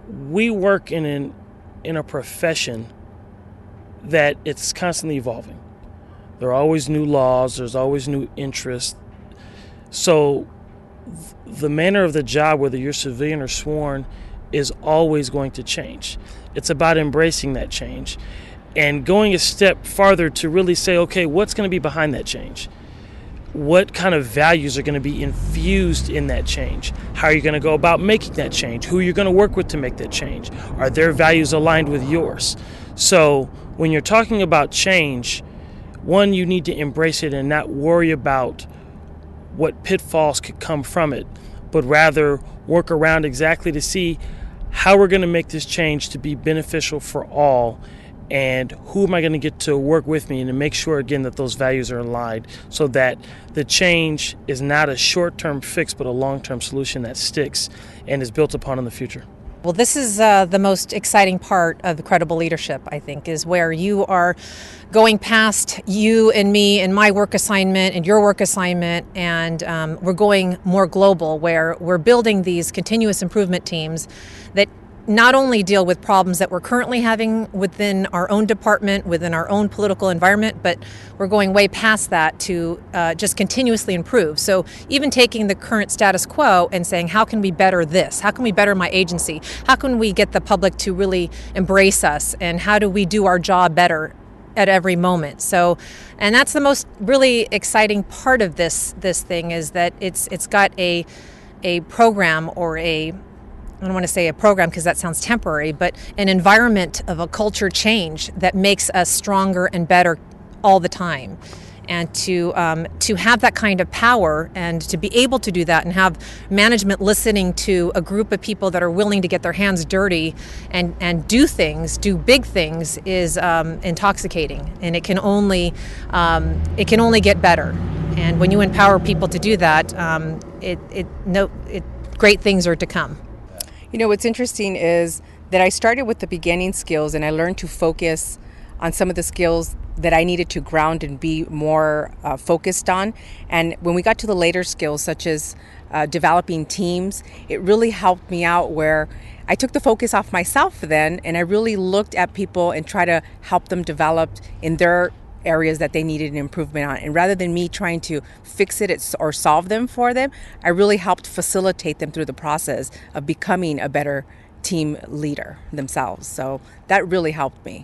we work in a profession that it's constantly evolving. There are always new laws, there's always new interests. So the manner of the job, whether you're civilian or sworn, is always going to change. It's about embracing that change and going a step farther to really say, okay, what's going to be behind that change? What kind of values are going to be infused in that change? How are you going to go about making that change? Who are you going to work with to make that change? Are their values aligned with yours? So when you're talking about change, one, you need to embrace it and not worry about what pitfalls could come from it, but rather work around exactly to see how we're going to make this change to be beneficial for all, and who am I going to get to work with me, and to make sure, again, that those values are aligned so that the change is not a short-term fix, but a long-term solution that sticks and is built upon in the future. Well, this is the most exciting part of the credible leadership, I think, is where you are going past you and me and my work assignment and your work assignment, and we're going more global, where we're building these continuous improvement teams that not only deal with problems that we're currently having within our own department, within our own political environment, but we're going way past that to just continuously improve. So even taking the current status quo and saying, how can we better this? How can we better my agency? How can we get the public to really embrace us? And how do we do our job better at every moment? So, and that's the most really exciting part of this thing, is that it's got a program, or I don't want to say a program because that sounds temporary, but an environment of a culture change that makes us stronger and better all the time. And to have that kind of power, and to be able to do that, and have management listening to a group of people that are willing to get their hands dirty and do big things, is intoxicating, and it can only get better. And when you empower people to do that, great things are to come. You know, what's interesting is that I started with the beginning skills, and I learned to focus on some of the skills that I needed to ground and be more focused on. And when we got to the later skills, such as developing teams, it really helped me out, where I took the focus off myself then, and I really looked at people and try to help them develop in their areas that they needed an improvement on. And rather than me trying to fix it or solve them for them, I really helped facilitate them through the process of becoming a better team leader themselves. So that really helped me.